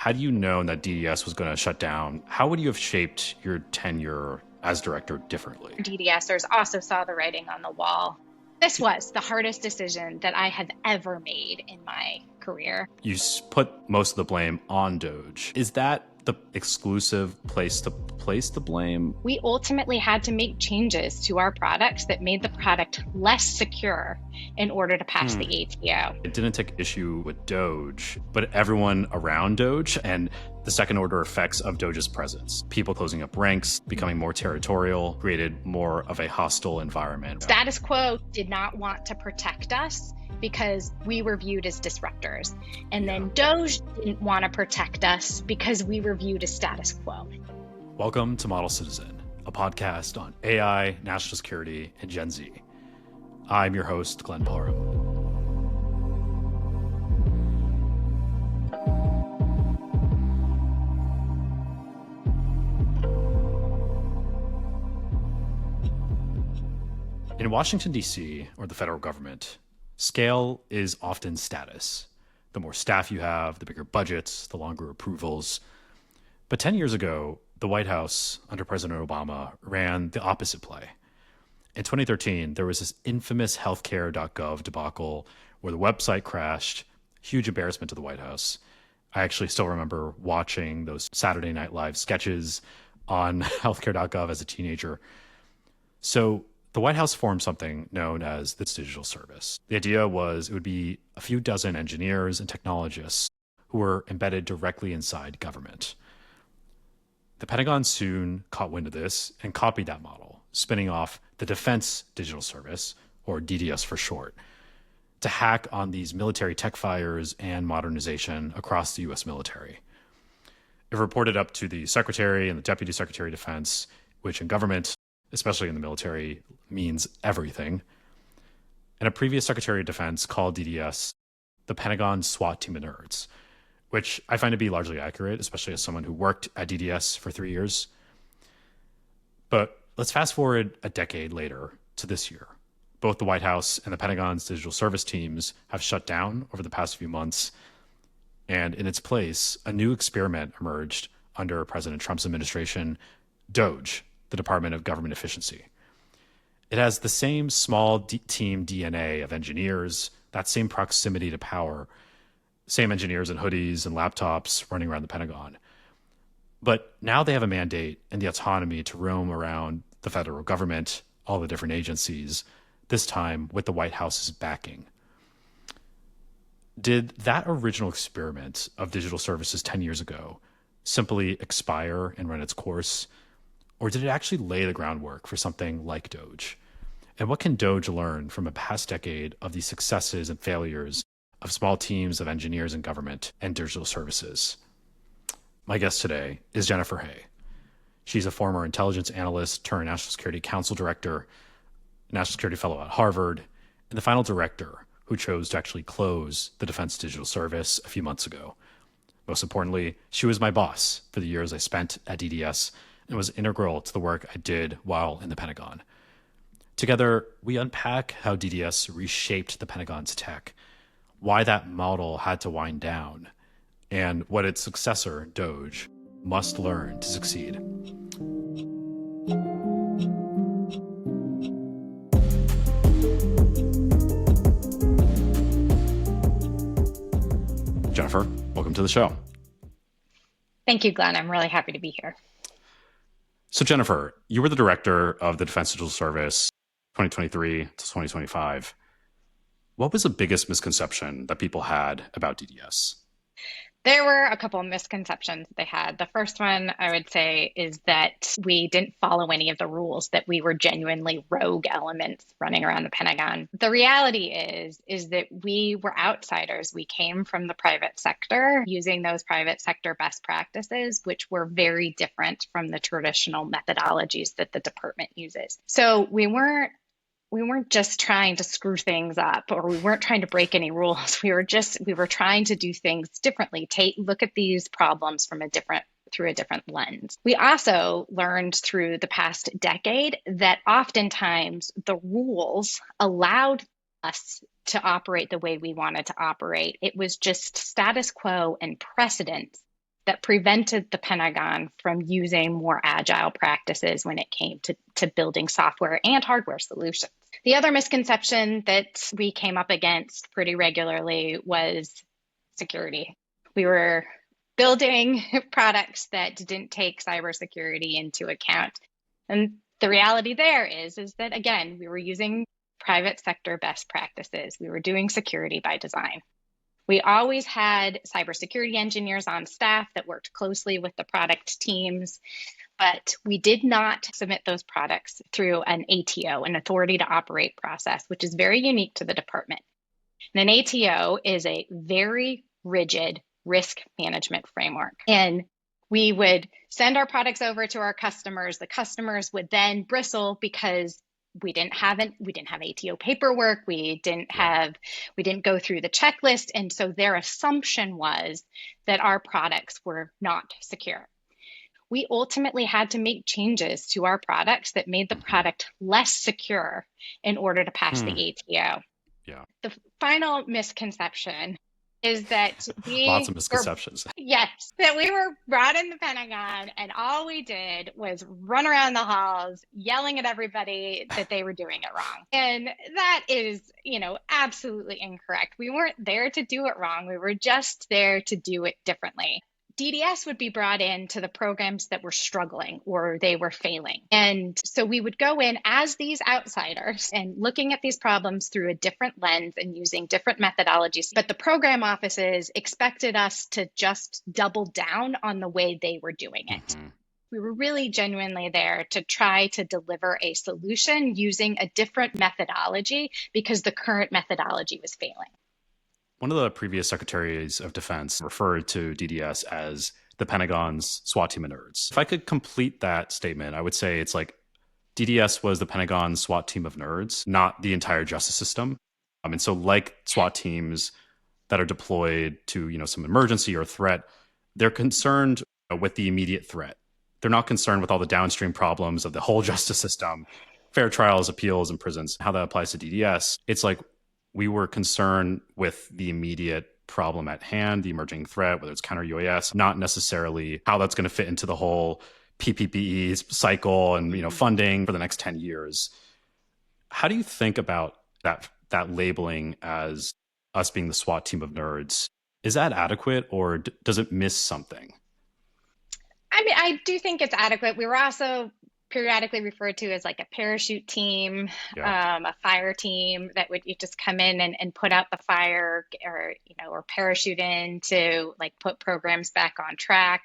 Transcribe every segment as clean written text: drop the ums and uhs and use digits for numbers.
Had you known that DDS was going to shut down, how would you have shaped your tenure as director differently? DDSers also saw the writing on the wall. This was the hardest decision that I have ever made in my career. You put most of the blame on DOGE. Is that the exclusive place to place the blame? We ultimately had to make changes to our products that made the product less secure in order to pass the ATO. It didn't take issue with DOGE, but everyone around DOGE and the second order effects of DOGE's presence. People closing up ranks, becoming more territorial, created more of a hostile environment. Status quo did not want to protect us because we were viewed as disruptors. And then DOGE didn't want to protect us because we were viewed as status quo. Welcome to Model Citizen, a podcast on AI, national security, and Gen Z. I'm your host, Glenn Parham. In Washington, D.C., or the federal government, scale is often status. The more staff you have, the bigger budgets, the longer approvals. But 10 years ago, the White House, under President Obama, ran the opposite play. In 2013, there was this infamous healthcare.gov debacle where the website crashed, huge embarrassment to the White House. I actually still remember watching those Saturday Night Live sketches on healthcare.gov as a teenager. So the White House formed something known as the Digital Service. The idea was it would be a few dozen engineers and technologists who were embedded directly inside government. The Pentagon soon caught wind of this and copied that model, spinning off the Defense Digital Service, or DDS for short, to hack on these military tech fires and modernization across the U.S. military. It reported up to the Secretary and the Deputy Secretary of Defense, which in government, especially in the military, means everything. And a previous Secretary of Defense called DDS the Pentagon SWAT team of nerds, which I find to be largely accurate, especially as someone who worked at DDS for 3 years. But let's fast forward a decade later to this year. Both the White House and the Pentagon's digital service teams have shut down over the past few months. And in its place, a new experiment emerged under President Trump's administration, DOGE, the Department of Government Efficiency. It has the same small team DNA of engineers, that same proximity to power, same engineers in hoodies and laptops running around the Pentagon. But now they have a mandate and the autonomy to roam around the federal government, all the different agencies, this time with the White House's backing. Did that original experiment of digital services 10 years ago simply expire and run its course? Or did it actually lay the groundwork for something like DOGE? And what can DOGE learn from a past decade of the successes and failures of small teams of engineers in government and digital services? My guest today is Jennifer Hay. She's a former intelligence analyst turned National Security Council director, National Security Fellow at Harvard, and the final director who chose to actually close the Defense Digital Service a few months ago. Most importantly, she was my boss for the years I spent at DDS and was integral to the work I did while in the Pentagon. Together, we unpack how DDS reshaped the Pentagon's tech, why that model had to wind down, and what its successor, DOGE, must learn to succeed. Jennifer, welcome to the show. Thank you, Glenn. I'm really happy to be here. So Jennifer, you were the director of the Defense Digital Service 2023 to 2025. What was the biggest misconception that people had about DDS? There were a couple of misconceptions they had. The first one I would say is that we didn't follow any of the rules, that we were genuinely rogue elements running around the Pentagon. The reality is that we were outsiders. We came from the private sector using those private sector best practices, which were very different from the traditional methodologies that the department uses. So we weren't just trying to screw things up, or we weren't trying to break any rules. We were trying to do things differently, look at these problems through a different lens. We also learned through the past decade that oftentimes the rules allowed us to operate the way we wanted to operate. It was just status quo and precedent that prevented the Pentagon from using more agile practices when it came to building software and hardware solutions. The other misconception that we came up against pretty regularly was security. We were building products that didn't take cybersecurity into account. And the reality there is that, again, we were using private sector best practices. We were doing security by design. We always had cybersecurity engineers on staff that worked closely with the product teams, but we did not submit those products through an ATO, an authority to operate process, which is very unique to the department. And an ATO is a very rigid risk management framework. And we would send our products over to our customers. The customers would then bristle because we didn't have ATO paperwork. We didn't go through the checklist. And so their assumption was that our products were not secure. We ultimately had to make changes to our products that made the product less secure in order to pass the ATO. Yeah. The final misconception is that lots of misconceptions. That we were brought in the Pentagon and all we did was run around the halls yelling at everybody that they were doing it wrong. And that is, absolutely incorrect. We weren't there to do it wrong. We were just there to do it differently. DDS would be brought in to the programs that were struggling or they were failing. And so we would go in as these outsiders and looking at these problems through a different lens and using different methodologies. But the program offices expected us to just double down on the way they were doing it. Mm-hmm. We were really genuinely there to try to deliver a solution using a different methodology because the current methodology was failing. One of the previous secretaries of defense referred to DDS as the Pentagon's SWAT team of nerds. If I could complete that statement, I would say it's like DDS was the Pentagon's SWAT team of nerds, not the entire justice system. And so like SWAT teams that are deployed to, some emergency or threat, they're concerned with the immediate threat. They're not concerned with all the downstream problems of the whole justice system, fair trials, appeals, and prisons. How that applies to DDS, it's like we were concerned with the immediate problem at hand, the emerging threat, whether it's counter UAS, not necessarily how that's going to fit into the whole PPPE cycle and funding for the next 10 years. How do you think about that labeling as us being the SWAT team of nerds? Is that adequate or does it miss something? I mean, I do think it's adequate. We were also periodically referred to as like a parachute team, a fire team that would just come in and put out the fire or parachute in to like put programs back on track.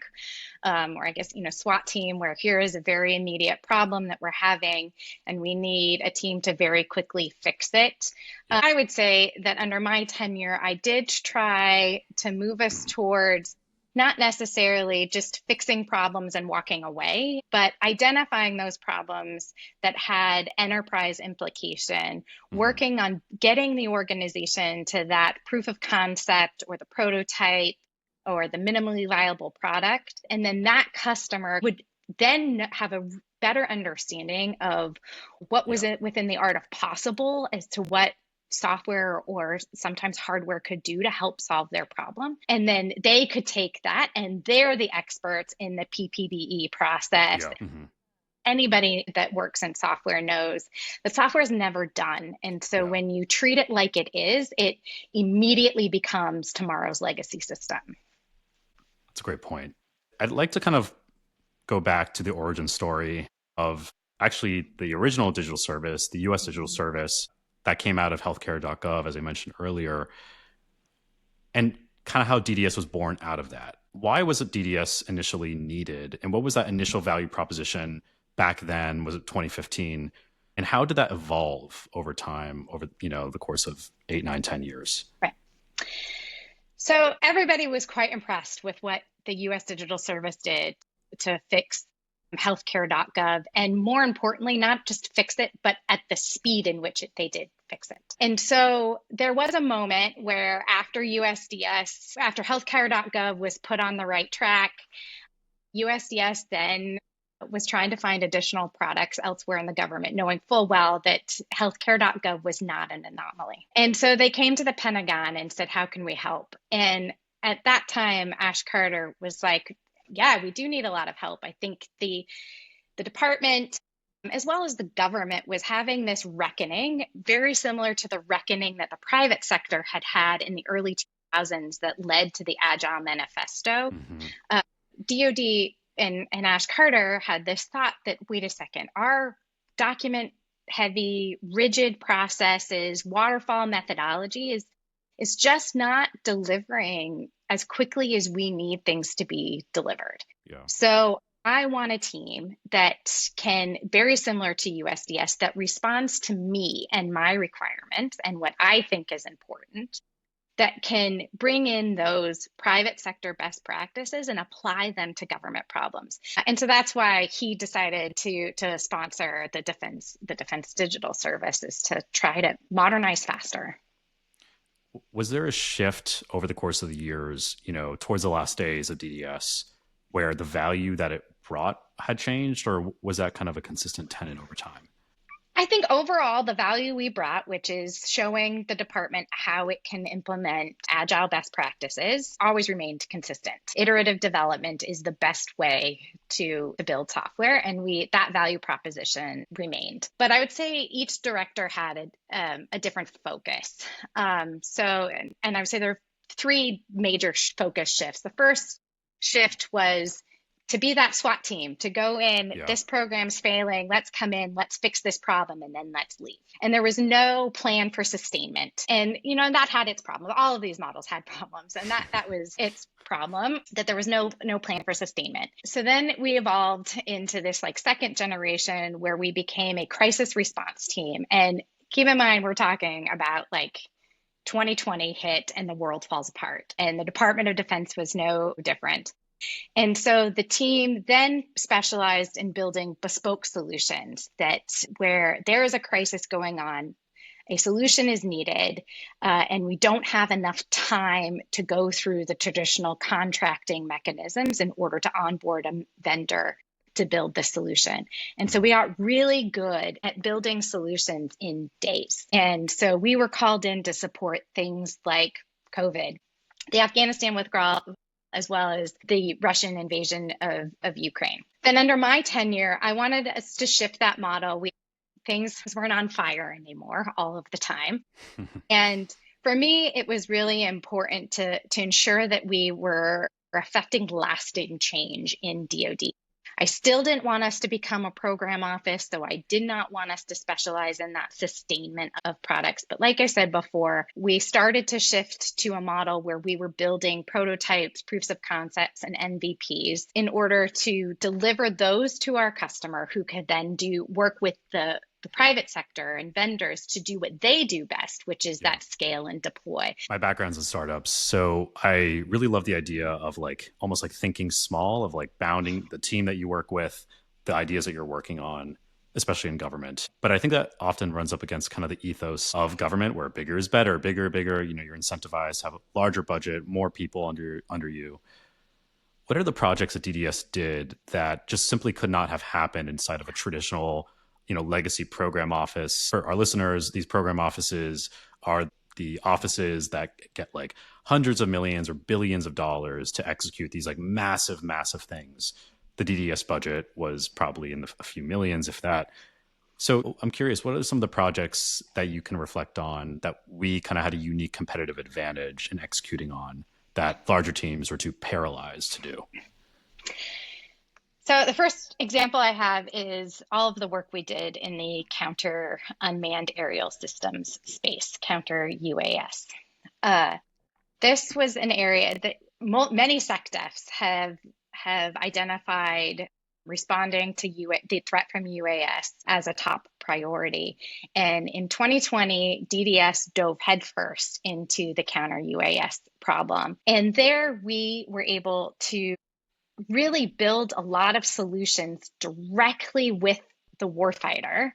Or I guess, SWAT team where here is a very immediate problem that we're having and we need a team to very quickly fix it. I would say that under my tenure, I did try to move us towards not necessarily just fixing problems and walking away, but identifying those problems that had enterprise implication, working on getting the organization to that proof of concept or the prototype or the minimally viable product. And then that customer would then have a better understanding of what was it within the art of possible as to what software or sometimes hardware could do to help solve their problem. And then they could take that and they're the experts in the PPBE process. Yeah. Mm-hmm. Anybody that works in software knows that software is never done. And so when you treat it like it is, it immediately becomes tomorrow's legacy system. That's a great point. I'd like to kind of go back to the origin story of actually the original digital service, the US digital service, that came out of healthcare.gov, as I mentioned earlier, and kind of how DDS was born out of that. Why was it DDS initially needed? And what was that initial value proposition back then? Was it 2015? And how did that evolve over time, over the course of 8, 9, 10 years? Right. So everybody was quite impressed with what the US Digital Service did to fix healthcare.gov, and more importantly, not just fix it, but at the speed in which they did fix it. And so there was a moment where after healthcare.gov was put on the right track, USDS then was trying to find additional products elsewhere in the government, knowing full well that healthcare.gov was not an anomaly. And so they came to the Pentagon and said, how can we help? And at that time, Ash Carter was like, yeah, we do need a lot of help. I think the department, as well as the government, was having this reckoning, very similar to the reckoning that the private sector had in the early 2000s that led to the Agile Manifesto. Mm-hmm. DOD and Ash Carter had this thought that, wait a second, our document heavy, rigid processes, waterfall methodology is just not delivering as quickly as we need things to be delivered. Yeah. So I want a team that can, very similar to USDS, that responds to me and my requirements and what I think is important, that can bring in those private sector best practices and apply them to government problems. And so that's why he decided to sponsor the Defense Digital Services to try to modernize faster. Was there a shift over the course of the years, towards the last days of DDS, where the value that it brought had changed, or was that kind of a consistent tenet over time? I think overall, the value we brought, which is showing the department how it can implement agile best practices, always remained consistent. Iterative development is the best way to build software, and that value proposition remained. But I would say each director had a different focus. And I would say there are three major focus shifts. The first shift was to be that SWAT team, to go in, this program's failing, let's come in, let's fix this problem, and then let's leave. And there was no plan for sustainment. And, that had its problem. All of these models had problems. And that was its problem, that there was no plan for sustainment. So then we evolved into this second generation where we became a crisis response team. And keep in mind, we're talking about 2020 hit and the world falls apart. And the Department of Defense was no different. And so the team then specialized in building bespoke solutions where there is a crisis going on, a solution is needed, and we don't have enough time to go through the traditional contracting mechanisms in order to onboard a vendor to build the solution. And so we got really good at building solutions in days. And so we were called in to support things like COVID, the Afghanistan withdrawal, as well as the Russian invasion of Ukraine. Then under my tenure, I wanted us to shift that model. Things weren't on fire anymore all of the time. And for me, it was really important to ensure that we were affecting lasting change in DoD. I still didn't want us to become a program office, so I did not want us to specialize in that sustainment of products. But like I said before, we started to shift to a model where we were building prototypes, proofs of concepts, and MVPs in order to deliver those to our customer, who could then work with the private sector and vendors to do what they do best, which is that scale and deploy. My background's in startups, so I really love the idea of almost thinking small, of bounding the team that you work with, the ideas that you're working on, especially in government. But I think that often runs up against kind of the ethos of government, where bigger is better, bigger. You're incentivized to have a larger budget, more people under you. What are the projects that DDS did that just simply could not have happened inside of a traditional legacy program office? For our listeners, these program offices are the offices that get hundreds of millions or billions of dollars to execute these massive, massive things. The DDS budget was probably in a few millions, if that. So I'm curious, what are some of the projects that you can reflect on that we kind of had a unique competitive advantage in executing on that larger teams were too paralyzed to do? So the first example I have is all of the work we did in the counter unmanned aerial systems space, counter UAS. This was an area that many SecDefs have identified responding to the threat from UAS as a top priority. And in 2020, DDS dove headfirst into the counter UAS problem. And there we were able to really build a lot of solutions directly with the warfighter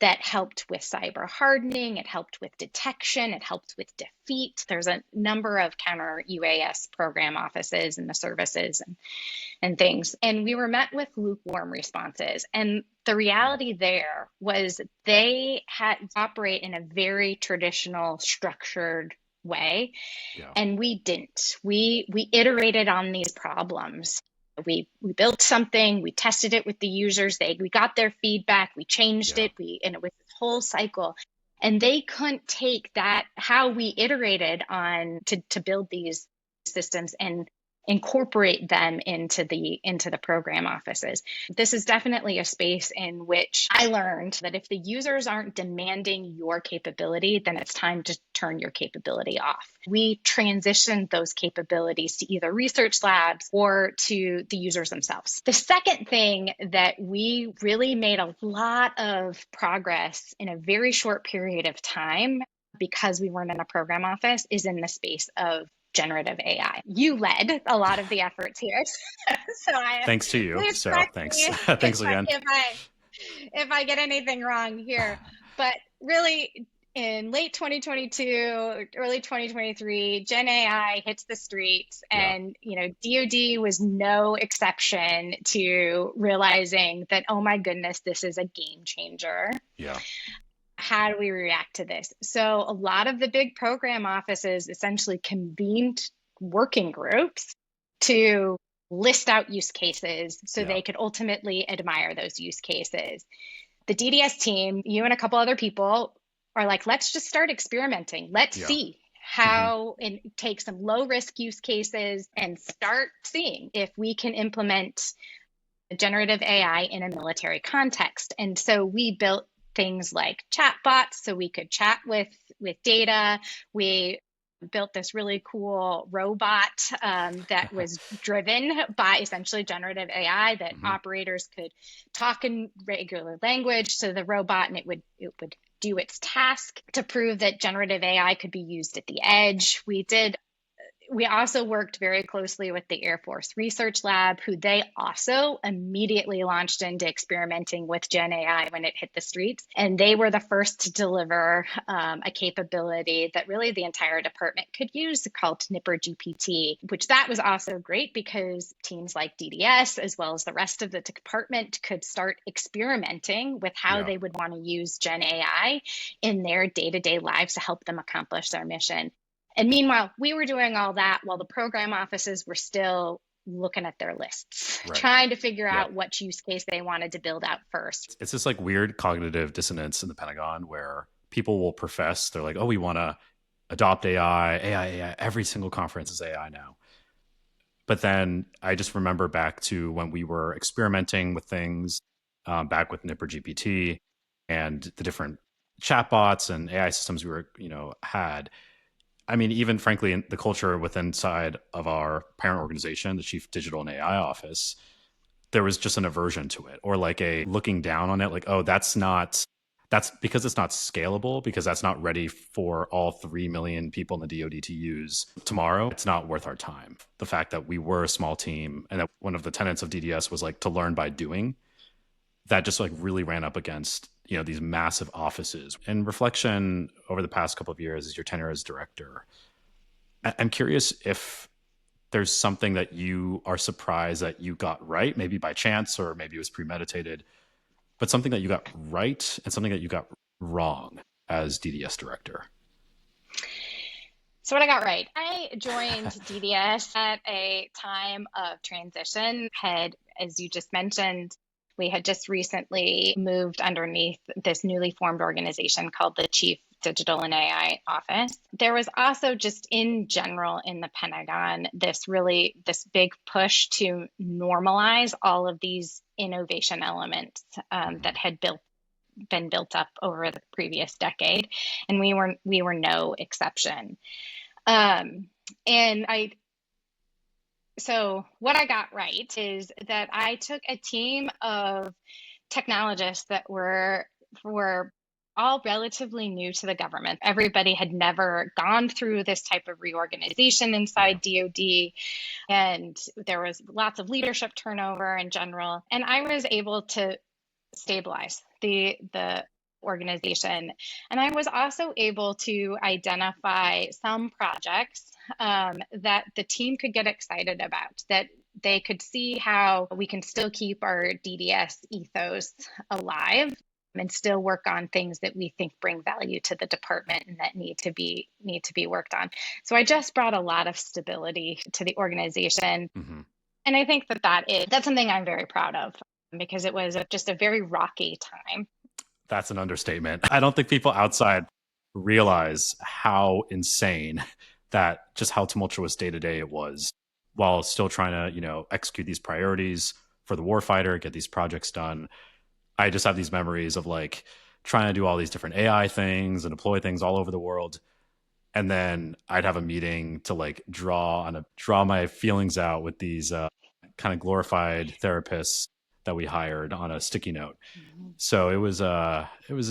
that helped with cyber hardening, it helped with detection, it helped with defeat. There's a number of counter UAS program offices and the services and things. And we were met with lukewarm responses. And the reality there was they had operate in a very traditional, structured way. Yeah. And we didn't. We iterated on these problems. We built something, we tested it with the users, we got their feedback, we changed Yeah. it, and it was this whole cycle. And they couldn't take that, how we iterated on to build these systems and incorporate them into the program offices. This is definitely a space in which I learned that if the users aren't demanding your capability, then it's time to turn your capability off. We transitioned those capabilities to either research labs or to the users themselves. The second thing that we really made a lot of progress in a very short period of time, because we weren't in a program office, is in the space of generative AI. You led a lot of the efforts here. So Thanks to you. please So correct thanks. me Thanks again. if I get anything wrong here. But really, in late 2022, early 2023, Gen AI hits the streets, Yeah. and DoD was no exception to realizing that, oh my goodness, this is a game changer. Yeah. How do we react to this? So a lot of the big program offices essentially convened working groups to list out use cases so Yeah. they could ultimately admire those use cases. The DDS team, you and a couple other people, are like, let's just start experimenting. Let's Yeah. see how, and take some low risk use cases and start seeing if we can implement generative AI in a military context. And so we built things like chatbots so we could chat with data. We built this really cool robot that was driven by essentially generative AI, that operators could talk in regular language to the robot, and it would do its task to prove that generative AI could be used at the edge. We also worked very closely with the Air Force Research Lab, who they also immediately launched into experimenting with Gen AI when it hit the streets. And they were the first to deliver a capability that really the entire department could use, called Nipper GPT, which that was also great because teams like DDS, as well as the rest of the department, could start experimenting with how they would want to use Gen AI in their day-to-day lives to help them accomplish their mission. And meanwhile, we were doing all that while the program offices were still looking at their lists, trying to figure out what use case they wanted to build out first. It's this like weird cognitive dissonance in the Pentagon where people will profess, they're like, oh, we want to adopt AI. Every single conference is AI now. But then I just remember back to when we were experimenting with things back with Nipper GPT and the different chatbots and AI systems we were, had. I mean, even frankly, in the culture inside of our parent organization, the Chief Digital and AI Office, there was just an aversion to it, or like a looking down on it, like, oh, that's because it's not scalable, because that's not ready for all 3 million people in the DoD to use tomorrow. It's not worth our time. The fact that we were a small team and that one of the tenets of DDS was like to learn by doing, that just like really ran up against these massive offices. In reflection over the past couple of years as your tenure as director, I'm curious if there's something that you are surprised that you got right, maybe by chance or maybe it was premeditated, but something that you got right and something that you got wrong as DDS director. So what I got right, I joined DDS at a time of transition. As you just mentioned, we had just recently moved underneath this newly formed organization called the Chief Digital and AI Office. There was also just in general in the Pentagon, this big push to normalize all of these innovation elements that had been built up over the previous decade. And we were no exception. So what I got right is that I took a team of technologists that were all relatively new to the government. Everybody had never gone through this type of reorganization inside DoD, and there was lots of leadership turnover in general. And I was able to stabilize the organization. And I was also able to identify some projects that the team could get excited about, that they could see how we can still keep our DDS ethos alive and still work on things that we think bring value to the department and that need to be worked on. So I just brought a lot of stability to the organization. Hmm. And I think that's something I'm very proud of, because it was just a very rocky time. That's an understatement. I don't think people outside realize how insane that just how tumultuous day to day it was while still trying to, execute these priorities for the warfighter, get these projects done. I just have these memories of like trying to do all these different AI things and deploy things all over the world. And then I'd have a meeting to like draw my feelings out with these kind of glorified therapists that we hired on a sticky note. So it was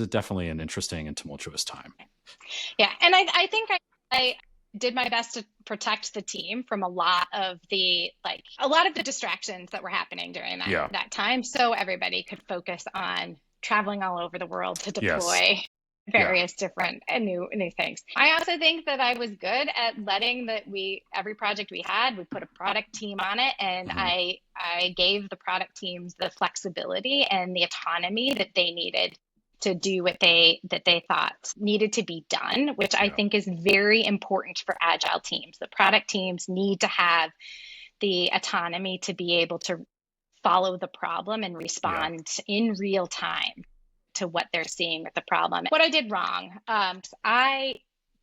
definitely an interesting and tumultuous time. Yeah. And I think I did my best to protect the team from a lot of the distractions that were happening during Yeah. that time, so everybody could focus on traveling all over the world to Yes. deploy Yeah. various different and new things. I also think that I was good at letting every project we had, we put a product team on it, and Mhm. I gave the product teams the flexibility and the autonomy that they needed to do what they thought needed to be done, which I Yeah. think is very important for agile teams. The product teams need to have the autonomy to be able to follow the problem and respond in real time to what they're seeing with the problem. What I did wrong, I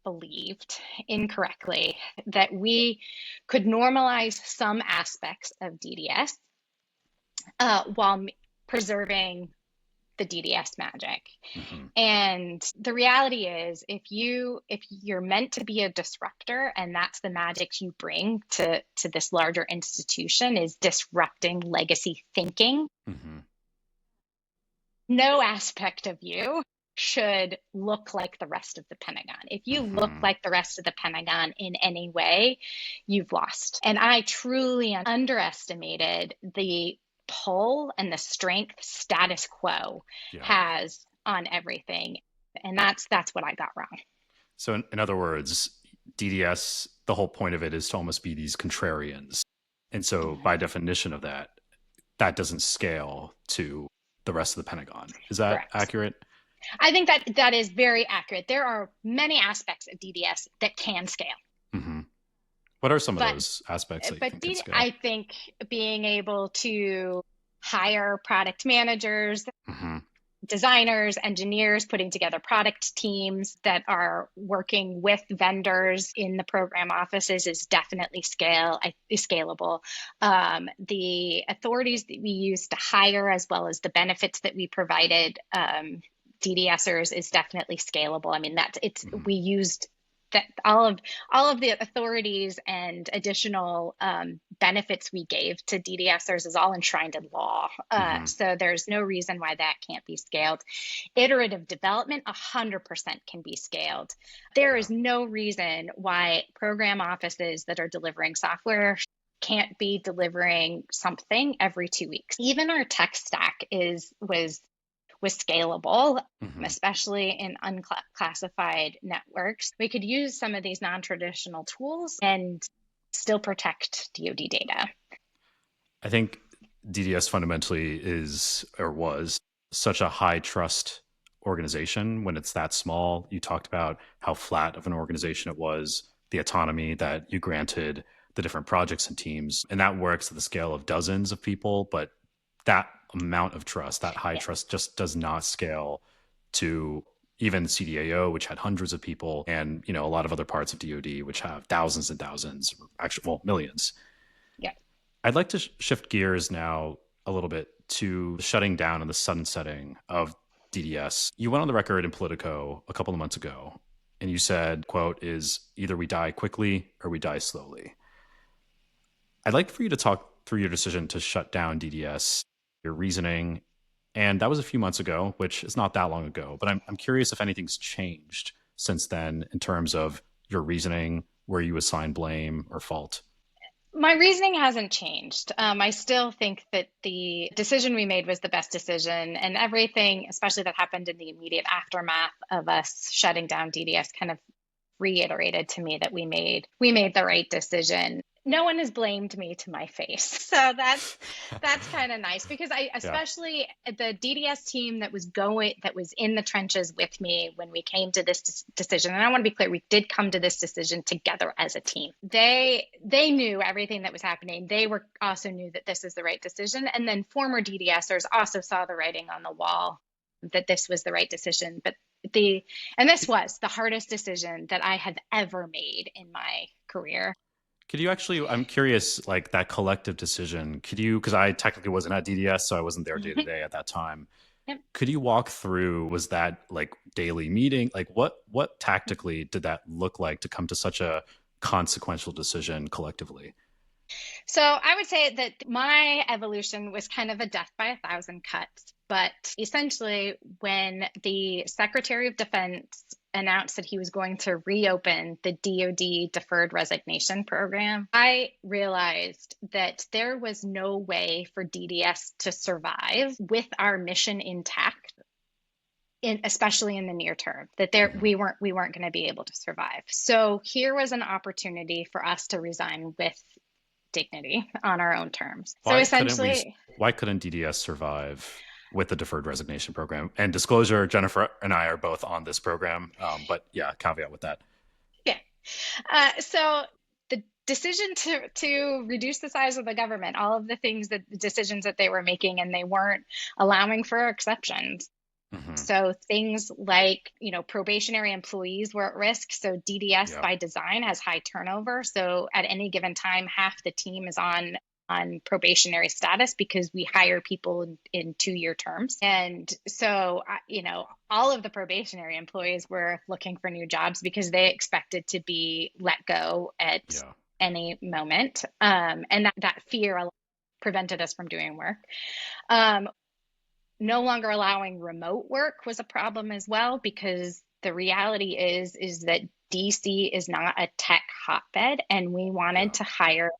believed incorrectly that we could normalize some aspects of DDS while preserving the DDS magic. Mhm. And the reality is, if you're meant to be a disruptor, and that's the magic you bring to this larger institution, is disrupting legacy thinking, Mhm. no aspect of you should look like the rest of the Pentagon. If you look Mhm. like the rest of the Pentagon in any way, you've lost. And I truly underestimated the pull and the strength status quo Yeah. has on everything. And that's what I got wrong. So in other words, DDS, the whole point of it is to almost be these contrarians. And so by definition of that, that doesn't scale to the rest of the Pentagon. Is that Correct. accurate? I think that is very accurate. There are many aspects of DDS that can scale. Hmm. What are some of But those aspects that you think can scale? I think being able to hire product managers, Hmm. designers, engineers, putting together product teams that are working with vendors in the program offices is definitely scalable. The authorities that we use to hire, as well as the benefits that we provided DDSers, is definitely scalable. I mean, we used that all of the authorities and additional benefits we gave to DDSers is all enshrined in law. So there's no reason why that can't be scaled. Iterative development, 100% can be scaled. There is no reason why program offices that are delivering software can't be delivering something every 2 weeks. Even our tech stack was scalable, especially in unclassified networks. We could use some of these non-traditional tools and still protect DoD data. I think DDS fundamentally is or was such a high trust organization when it's that small. You talked about how flat of an organization it was, the autonomy that you granted the different projects and teams, and that works at the scale of dozens of people, but that amount of trust, that high trust, just does not scale to even CDAO, which had hundreds of people, and a lot of other parts of DoD, which have thousands and thousands, actually, well, millions. Yeah. I'd like to shift gears now a little bit to the shutting down and the sunsetting of DDS. You went on the record in Politico a couple of months ago, and you said, quote, is either we die quickly or we die slowly. I'd like for you to talk through your decision to shut down DDS, your reasoning. And that was a few months ago, which is not that long ago. But I'm curious if anything's changed since then in terms of your reasoning, where you assign blame or fault. My reasoning hasn't changed. I still think that the decision we made was the best decision, and everything, especially that happened in the immediate aftermath of us shutting down DDS, kind of reiterated to me that we made the right decision. no one has blamed me to my face. So that's kind of nice, because I, Yeah. especially the DDS team that was in the trenches with me when we came to this decision. And I want to be clear, we did come to this decision together as a team. They knew everything that was happening. They also knew that this is the right decision. And then former DDSers also saw the writing on the wall that this was the right decision. And this was the hardest decision that I have ever made in my career. Could you actually, I'm curious, like that collective decision, could you, because I technically wasn't at DDS, so I wasn't there day to day at that time. Yep. Could you walk through, was that like daily meeting? Like what tactically did that look like to come to such a consequential decision collectively? So I would say that my evolution was kind of a death by 1,000 cuts. But essentially, when the Secretary of Defense announced that he was going to reopen the DoD deferred resignation program, I realized that there was no way for DDS to survive with our mission intact. Especially in the near term, that we weren't going to be able to survive. So here was an opportunity for us to resign with dignity on our own terms. So essentially, why couldn't DDS survive with the deferred resignation program? And disclosure, Jennifer and I are both on this program, but yeah, caveat with that. Yeah. So the decision to reduce the size of the government, all of the decisions that they were making, and they weren't allowing for exceptions. Mm-hmm. So things like, probationary employees were at risk. So DDS by design has high turnover. So at any given time, half the team is on probationary status because we hire people in 2-year terms. And so, all of the probationary employees were looking for new jobs because they expected to be let go at any moment. And that fear prevented us from doing work. No longer allowing remote work was a problem as well, because the reality is that DC is not a tech hotbed, and we wanted to hire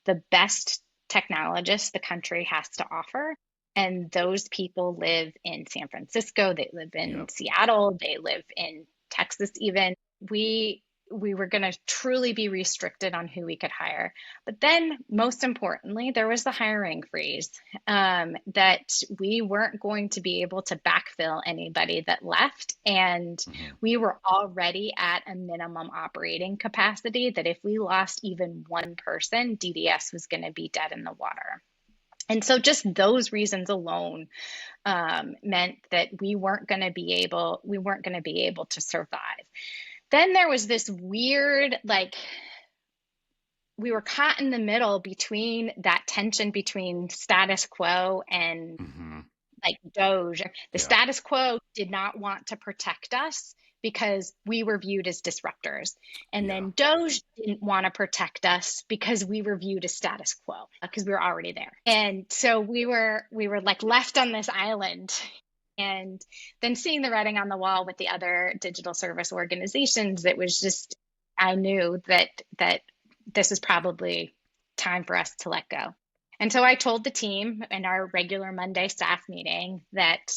the best technologists the country has to offer. And those people live in San Francisco, they live in Seattle, they live in Texas even. We were going to truly be restricted on who we could hire. But then, most importantly, there was the hiring freeze, that we weren't going to be able to backfill anybody that left. And we were already at a minimum operating capacity that if we lost even one person, DDS was going to be dead in the water. And so just those reasons alone meant that we weren't going to be able to survive. Then there was this weird, we were caught in the middle between that tension between status quo and DOGE. The status quo did not want to protect us because we were viewed as disruptors. And then DOGE didn't want to protect us because we were viewed as status quo, because we were already there. And so we were left on this island. And then seeing the writing on the wall with the other digital service organizations, it was just, I knew that this is probably time for us to let go. And so I told the team in our regular Monday staff meeting that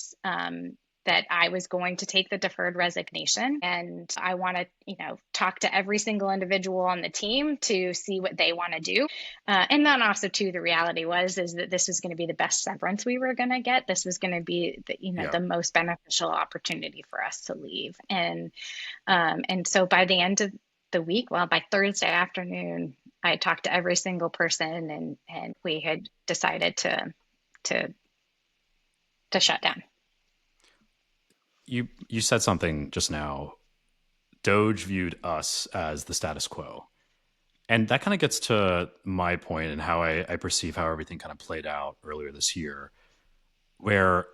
I was going to take the deferred resignation, and I want to, talk to every single individual on the team to see what they want to do. And then also too, the reality is that this was going to be the best severance we were going to get. This was going to be the most beneficial opportunity for us to leave. And so by the end of the week, by Thursday afternoon, I talked to every single person, and we had decided to shut down. You said something just now. DOGE viewed us as the status quo. And that kind of gets to my point and how I perceive how everything kind of played out earlier this year, where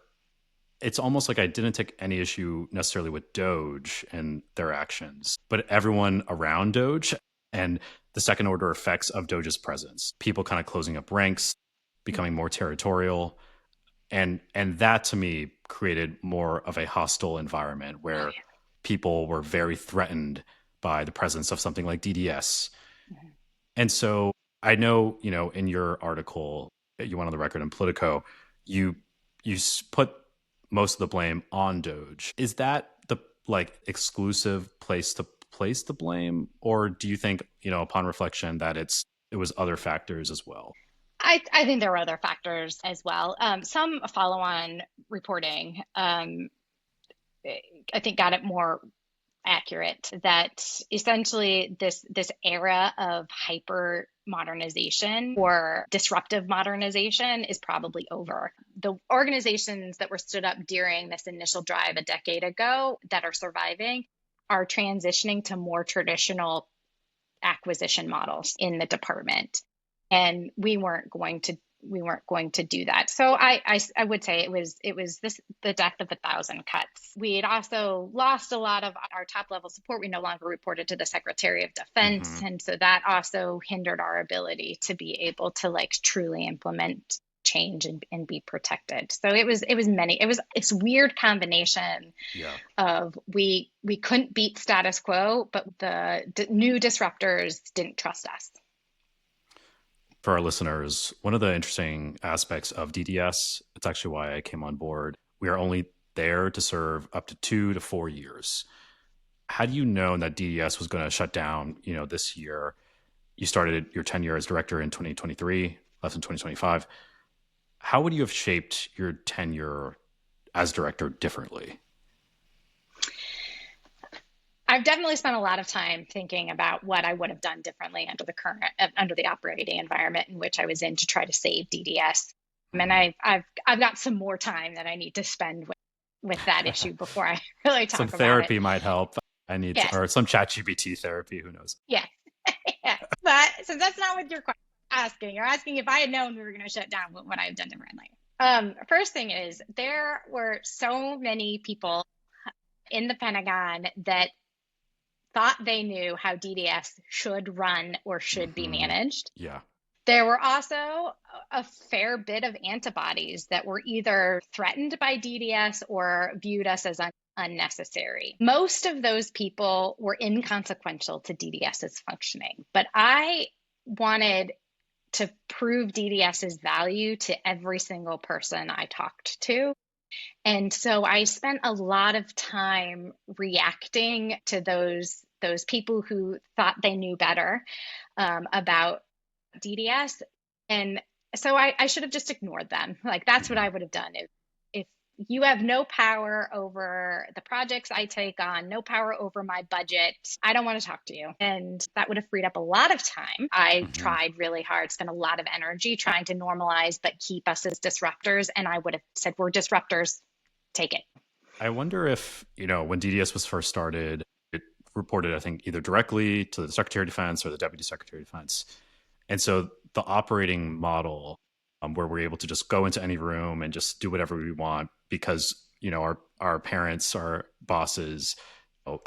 it's almost like I didn't take any issue necessarily with DOGE and their actions, but everyone around DOGE and the second order effects of DOGE's presence. People kind of closing up ranks, becoming more territorial. And that to me created more of a hostile environment where people were very threatened by the presence of something like DDS. And so I know, in your article that you went on the record in Politico, you put most of the blame on DOGE. Is that the exclusive place to place the blame? Or do you think, upon reflection, that it's it was other factors as well? I think there were other factors as well. Some follow-on reporting, I think, got it more accurate that essentially this era of hyper modernization or disruptive modernization is probably over. The organizations that were stood up during this initial drive a decade ago that are surviving are transitioning to more traditional acquisition models in the department, and we weren't going to do that. So I would say it was this the death of 1,000 cuts. We had also lost a lot of our top level support. We no longer reported to the Secretary of Defense, Hmm. and so that also hindered our ability to be able to like truly implement change and be protected. So it was this weird combination Yeah. of we couldn't beat status quo, but the new disruptors didn't trust us. For our listeners, one of the interesting aspects of DDS, it's actually why I came on board, we are only there to serve up to 2 to 4 years. Had you known that DDS was going to shut down, this year, you started your tenure as director in 2023, left in 2025. How would you have shaped your tenure as director differently? I've definitely spent a lot of time thinking about what I would have done differently under the operating environment in which I was in to try to save DDS. And Mhm. I've got some more time that I need to spend with that issue before I really Some talk about it. therapy might help. Yes, Or some chat GPT therapy, who knows? yes, yeah. But since that's not what you're asking, you're asking if I had known we were going to shut down, what would I have done differently? First thing is there were so many people in the Pentagon that thought they knew how DDS should run or should be Hmm. managed. Yeah. There were also a fair bit of antibodies that were either threatened by DDS or viewed us as unnecessary. Most of those people were inconsequential to DDS's functioning, but I wanted to prove DDS's value to every single person I talked to. And so I spent a lot of time reacting to those people who thought they knew better about DDS. And so I should have just ignored them. Like that's what Hmm. I would have done. If you have no power over the projects I take on, no power over my budget, I don't want to talk to you. And that would have freed up a lot of time. I Hmm. tried really hard, spent a lot of energy trying to normalize, but keep us as disruptors. And I would have said, we're disruptors, take it. I wonder if, when DDS was first started, it reported, I think, either directly to the Secretary of Defense or the Deputy Secretary of Defense. And so the operating model, where we're able to just go into any room and just do whatever we want because, our parents, our bosses,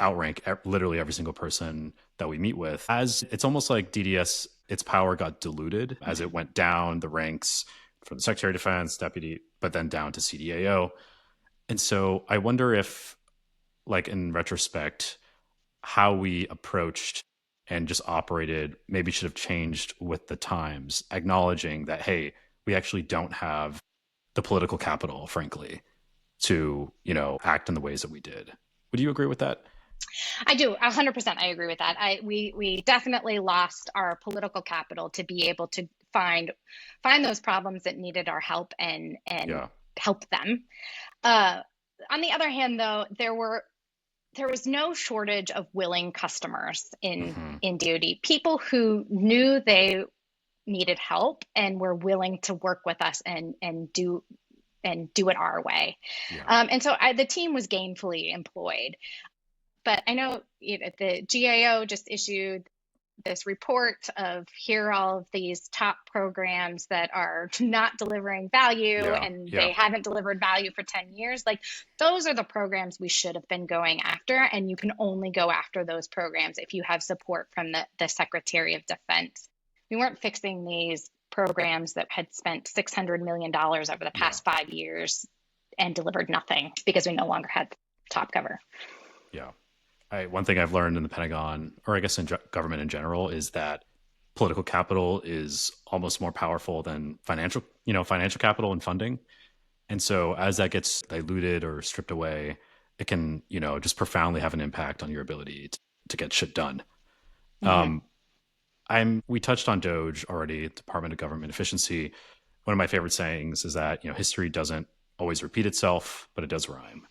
outrank literally every single person that we meet with. As it's almost like DDS, its power got diluted as it went down the ranks from the Secretary of Defense, Deputy, but then down to CDAO. And so I wonder if, like in retrospect, how we approached and just operated maybe should have changed with the times, acknowledging that, hey, we actually don't have the political capital, frankly, to, act in the ways that we did. Would you agree with that? I do 100%. I agree with that. We definitely lost our political capital to be able to find those problems that needed our help and Yeah. help them. Uh, on the other hand, though, there was no shortage of willing customers in Hmm. in DoD. People who knew they needed help and were willing to work with us and do it our way. Yeah. And so the team was gainfully employed. But I know the GAO just issued this report of here are all of these top programs that are not delivering value Yeah. and Yeah. they haven't delivered value for 10 years. Like those are the programs we should have been going after. And you can only go after those programs if you have support from the Secretary of Defense. We weren't fixing these programs that had spent $600 million over the Yeah. past 5 years and delivered nothing because we no longer had top cover. Yeah. One thing I've learned in the Pentagon, or I guess in government in general, is that political capital is almost more powerful than financial capital and funding. And so as that gets diluted or stripped away, it can, just profoundly have an impact on your ability to get shit done. Mm-hmm. Um, We touched on DOGE already, Department of Government Efficiency. One of my favorite sayings is that, history doesn't always repeat itself, but it does rhyme.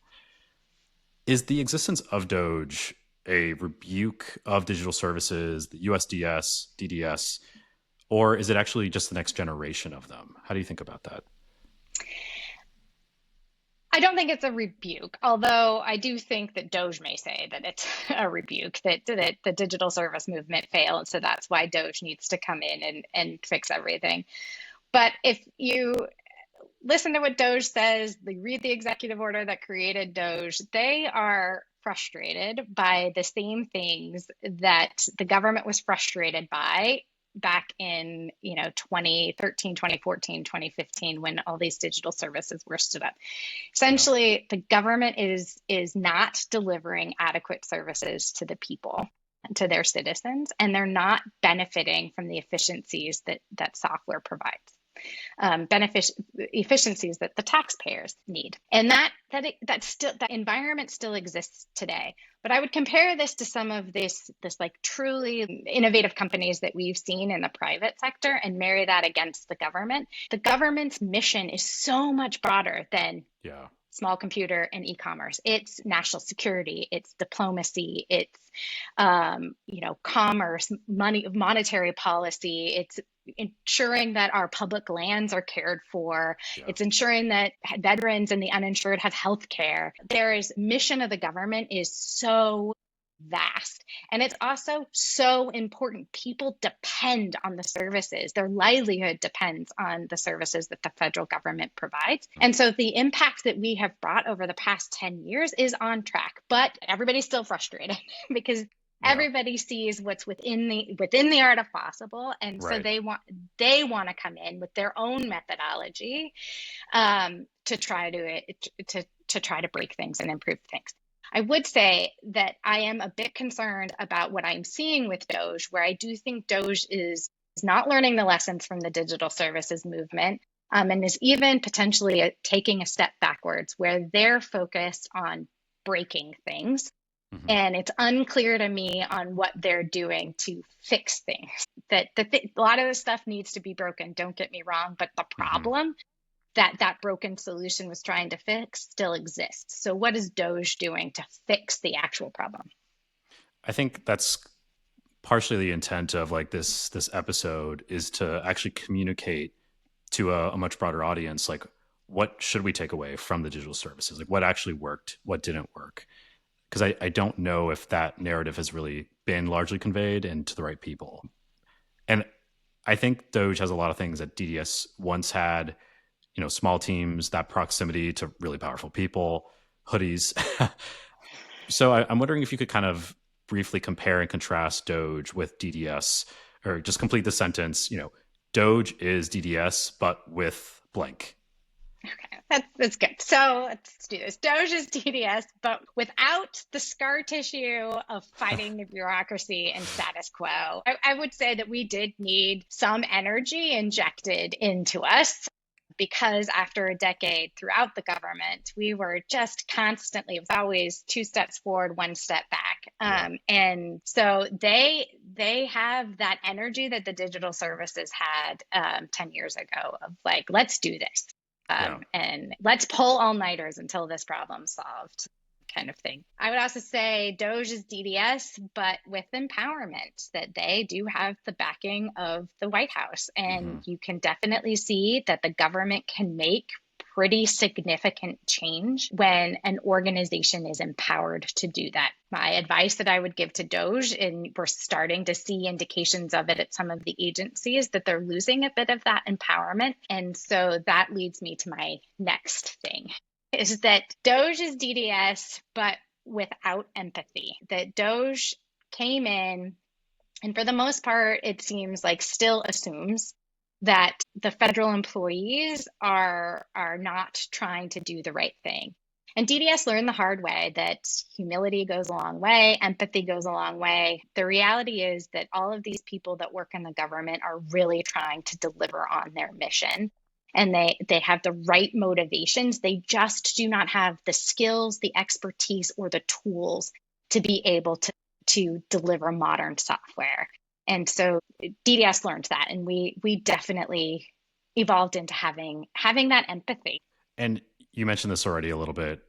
Is the existence of DOGE a rebuke of digital services, the USDS, DDS, or is it actually just the next generation of them? How do you think about that? I don't think it's a rebuke, although I do think that DOGE may say that it's a rebuke, that the digital service movement failed. So that's why DOGE needs to come in and fix everything. But if you listen to what DOGE says, they read the executive order that created DOGE, they are frustrated by the same things that the government was frustrated by back in 2013, 2014, 2015, when all these digital services were stood up. Essentially, the government is not delivering adequate services to the people, to their citizens, and they're not benefiting from the efficiencies that software provides. Efficiencies that the taxpayers need, and that environment still exists today. But I would compare this to some of this like truly innovative companies that we've seen in the private sector and marry that against the government. The government's mission is so much broader than small computer and e-commerce. It's national security, it's diplomacy, it's commerce, monetary policy, it's ensuring that our public lands are cared for. It's ensuring that veterans and the uninsured have health care. Mission of the government is so vast. And it's also so important. People depend on the services. Their livelihood depends on the services that the federal government provides. And so the impact that we have brought over the past 10 years is on track, but everybody's still frustrated because everybody sees what's within the art of possible, and so they want to come in with their own methodology to try to break things and improve things. I would say that I am a bit concerned about what I'm seeing with DOGE, where I do think DOGE is not learning the lessons from the digital services movement, and is even potentially taking a step backwards, where they're focused on breaking things. And it's unclear to me on what they're doing to fix things. A lot of this stuff needs to be broken, don't get me wrong, but the problem that broken solution was trying to fix still exists. So what is DOGE doing to fix the actual problem? I think that's partially the intent of like this episode, is to actually communicate to a much broader audience, like what should we take away from the digital services? Like what actually worked, what didn't work? Because I don't know if that narrative has really been largely conveyed and to the right people. And I think DOGE has a lot of things that DDS once had, small teams, that proximity to really powerful people, hoodies. So I'm wondering if you could kind of briefly compare and contrast DOGE with DDS, or just complete the sentence, DOGE is DDS, but with blank. Okay, that's good. So let's do this. DOGE is DDS, but without the scar tissue of fighting the bureaucracy and status quo. I would say that we did need some energy injected into us, because after a decade throughout the government, we were just constantly, it was always 2 steps forward, 1 step back. And so they have that energy that the digital services had 10 years ago of like, let's do this. And let's pull all-nighters until this problem's solved, kind of thing. I would also say DOGE is DDS, but with empowerment, that they do have the backing of the White House. And you can definitely see that the government can make pretty significant change when an organization is empowered to do that. My advice that I would give to DOGE, and we're starting to see indications of it at some of the agencies, that they're losing a bit of that empowerment. And so that leads me to my next thing, is that DOGE is DDS, but without empathy. That DOGE came in, and for the most part, it seems like still assumes that the federal employees are not trying to do the right thing. And DDS learned the hard way that humility goes a long way, empathy goes a long way. The reality is that all of these people that work in the government are really trying to deliver on their mission. And they have the right motivations. They just do not have the skills, the expertise, or the tools to be able to deliver modern software. And so DDS learned that, and we definitely evolved into having that empathy. And you mentioned this already a little bit.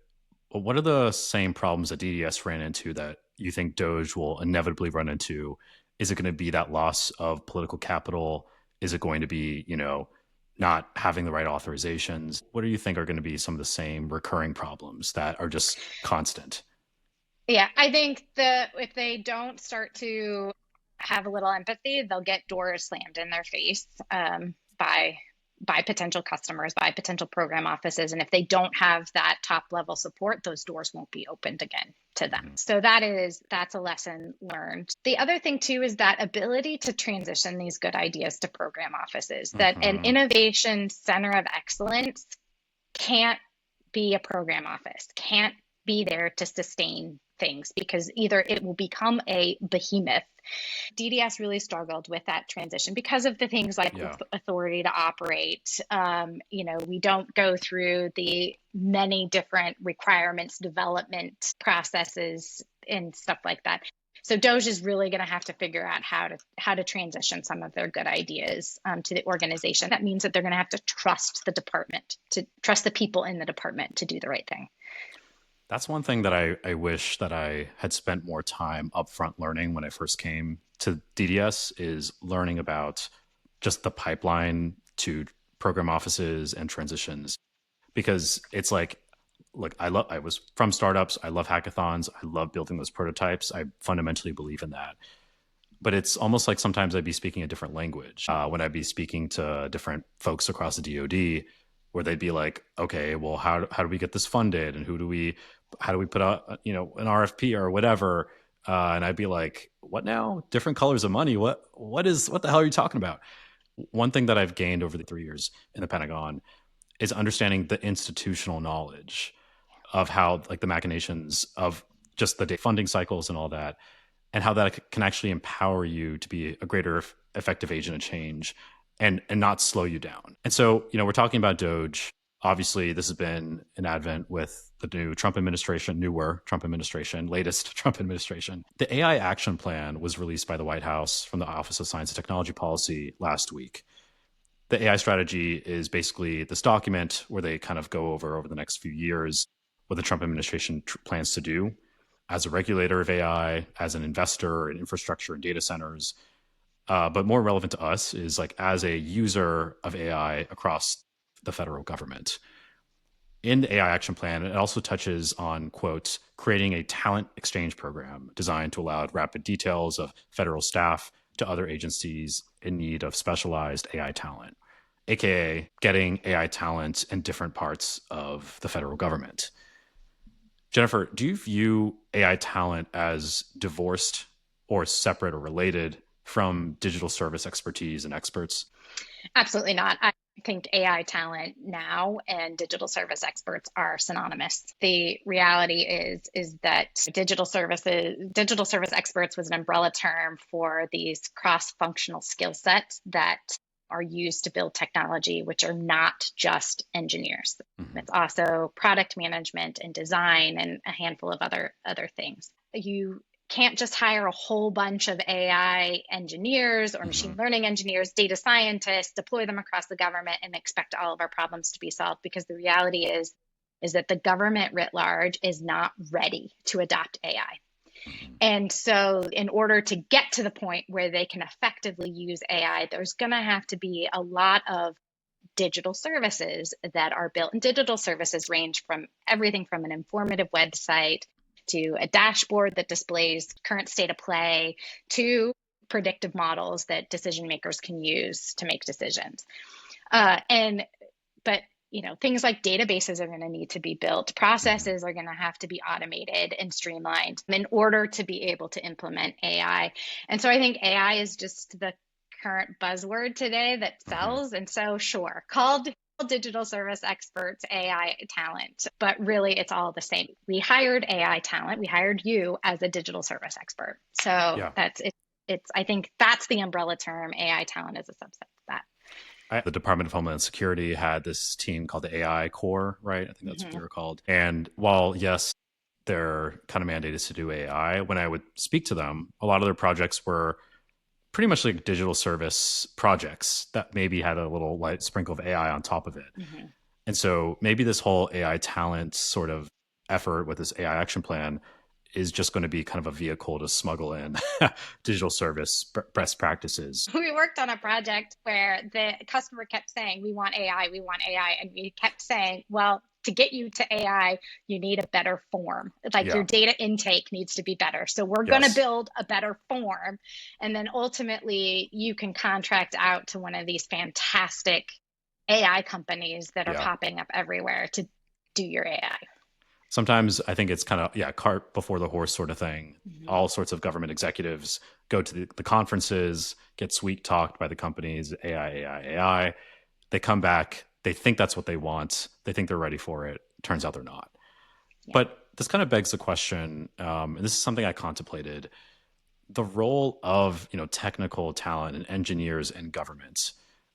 But what are the same problems that DDS ran into that you think DOGE will inevitably run into? Is it going to be that loss of political capital? Is it going to be, not having the right authorizations? What do you think are going to be some of the same recurring problems that are just constant? Yeah, I think if they don't start to have a little empathy, they'll get doors slammed in their face by potential customers, by potential program offices. And if they don't have that top level support, those doors won't be opened again to them. So that's a lesson learned. The other thing too is that ability to transition these good ideas to program offices, that an innovation center of excellence can't be a program office, can't be there to sustain things, because either it will become a behemoth. DDS really struggled with that transition because of the things like authority to operate. We don't go through the many different requirements, development processes, and stuff like that. So DOGE is really going to have to figure out how to transition some of their good ideas to the organization. That means that they're going to have to trust the department, to trust the people in the department to do the right thing. That's one thing that I wish that I had spent more time upfront learning when I first came to DDS, is learning about just the pipeline to program offices and transitions. Because it's like, look, I was from startups. I love hackathons. I love building those prototypes. I fundamentally believe in that. But it's almost like sometimes I'd be speaking a different language when I'd be speaking to different folks across the DoD, where they'd be like, okay, well, how do we get this funded, and how do we put out, an RFP or whatever? And I'd be like, what now? Different colors of money? What the hell are you talking about? One thing that I've gained over the 3 years in the Pentagon is understanding the institutional knowledge of how, like, the machinations of just the funding cycles and all that, and how that can actually empower you to be a greater effective agent of change and not slow you down. And so, we're talking about DOGE. Obviously, this has been an advent with the newer Trump administration, latest Trump administration. The AI action plan was released by the White House from the Office of Science and Technology Policy last week. The AI strategy is basically this document where they kind of go over the next few years what the Trump administration plans to do as a regulator of AI, as an investor in infrastructure and data centers. But more relevant to us is, like, as a user of AI across the federal government. In the AI action plan, it also touches on, quote, creating a talent exchange program designed to allow rapid details of federal staff to other agencies in need of specialized AI talent, aka getting AI talent in different parts of the federal government. Jennifer, do you view AI talent as divorced or separate or related from digital service expertise and experts? Absolutely not. I think AI talent now and digital service experts are synonymous. The reality is that digital service experts was an umbrella term for these cross-functional skill sets that are used to build technology, which are not just engineers. Mm-hmm. It's also product management and design and a handful of other things. You can't just hire a whole bunch of AI engineers or machine learning engineers, data scientists, deploy them across the government and expect all of our problems to be solved, because the reality is that the government writ large is not ready to adopt AI. And so in order to get to the point where they can effectively use AI, there's going to have to be a lot of digital services that are built. And digital services range from everything from an informative website to a dashboard that displays current state of play to predictive models that decision makers can use to make decisions. But things like databases are going to need to be built. Processes are going to have to be automated and streamlined in order to be able to implement AI. And so I think AI is just the current buzzword today that sells. And so sure, called digital service experts, AI talent, but really it's all the same. We hired AI talent. We hired you as a digital service expert. So that's it. I think that's the umbrella term. AI talent is a subset of that. The Department of Homeland Security had this team called the AI Corps, right? I think that's what they were called. And while, yes, they're kind of mandated to do AI, when I would speak to them, a lot of their projects were pretty much like digital service projects that maybe had a little light sprinkle of AI on top of it. Mm-hmm. And so maybe this whole AI talent sort of effort with this AI action plan is just going to be kind of a vehicle to smuggle in digital service best practices. We worked on a project where the customer kept saying, we want AI, we want AI. And we kept saying, well, to get you to AI, you need a better form. Like Yeah. your data intake needs to be better. So we're going to build a better form. And then ultimately, you can contract out to one of these fantastic AI companies that are popping up everywhere to do your AI. Sometimes I think it's kind of, cart before the horse sort of thing. Mm-hmm. All sorts of government executives go to the conferences, get sweet talked by the companies, AI. They come back, they think that's what they want. They think they're ready for it. Turns out they're not. Yeah. But this kind of begs the question, and this is something I contemplated, the role of, technical talent and engineers in government.